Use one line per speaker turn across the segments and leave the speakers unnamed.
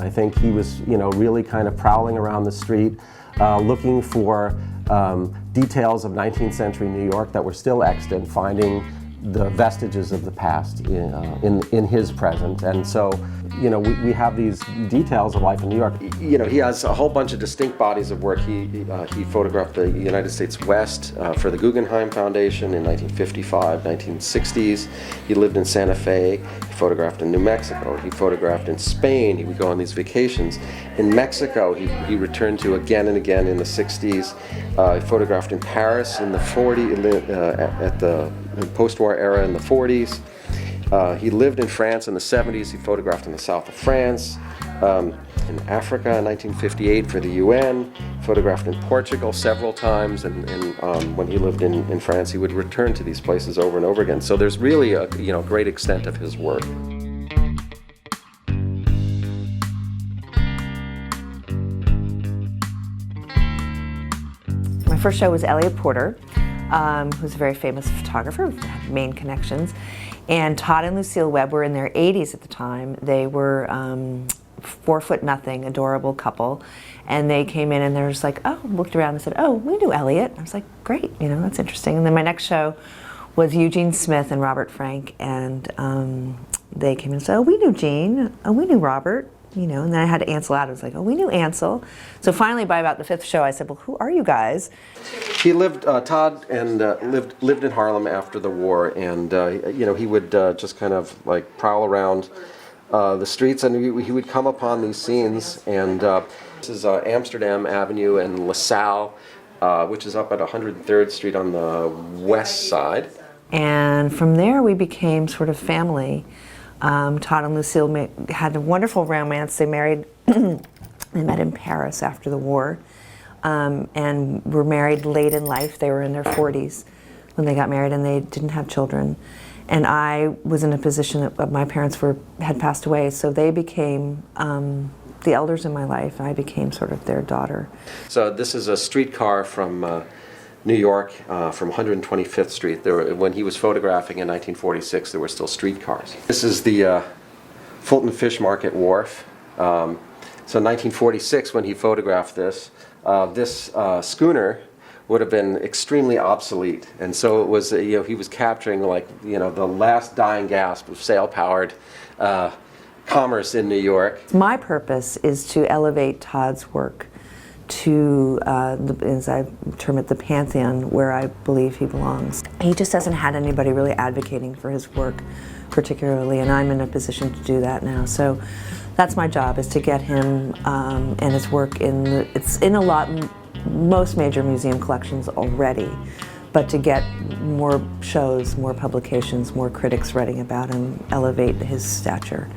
I think he was, really kind of prowling around the street, looking for details of 19th century New York that were still extant, finding the vestiges of the past in his present. And so, we have these details of life in New York. He has a whole bunch of distinct bodies of work. He photographed the United States West for the Guggenheim Foundation in 1955, 1960s. He lived in Santa Fe. He photographed in New Mexico. He photographed in Spain. He would go on these vacations. In Mexico, he returned to again and again in the 60s. He photographed in Paris in the 40s, at the post-war era in the 40s. He lived in France in the 70s. He photographed in the south of France, in Africa in 1958 for the UN, photographed in Portugal several times, and when he lived in France, he would return to these places over and over again. So there's really a great extent of his work.
My first show was Elliot Porter, who's a very famous photographer, had Maine connections. And Todd and Lucille Webb were in their 80s at the time. They were 4'0", adorable couple. And they came in and they were just like, looked around and said, we knew Elliot. I was like, great, that's interesting. And then my next show was Eugene Smith and Robert Frank. And they came in and said, we knew Gene. We knew Robert. And then I had Ansel out. I was like, we knew Ansel. So finally, by about the 5th show, I said, well, who are you guys?
He lived, Todd, and lived in Harlem after the war, and he would just kind of like prowl around the streets, and he would come upon these scenes. And this is Amsterdam Avenue and LaSalle, which is up at 103rd Street on the west side.
And from there, we became sort of family. Todd and Lucille had a wonderful romance. They married, they met in Paris after the war, and were married late in life. They were in their 40s when they got married, and they didn't have children. And I was in a position that my parents had passed away, so they became the elders in my life. I became sort of their daughter.
So this is a streetcar from New York, from 125th Street. When he was photographing in 1946, there were still streetcars. This is the Fulton Fish Market Wharf. So in 1946, when he photographed this, this schooner would have been extremely obsolete, and so it was. He was capturing the last dying gasp of sail-powered commerce in New York.
My purpose is to elevate Todd's work to, as I term it, the Pantheon, where I believe he belongs. He just hasn't had anybody really advocating for his work particularly, and I'm in a position to do that now. So that's my job, is to get him and his work it's in most major museum collections already, but to get more shows, more publications, more critics writing about him, elevate his stature.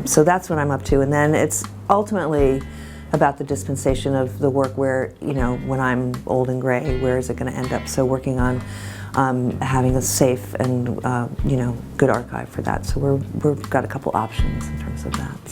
So that's what I'm up to, and then it's ultimately about the dispensation of the work where, when I'm old and gray, where is it going to end up? So working on having a safe and, good archive for that. So we've got a couple options in terms of that.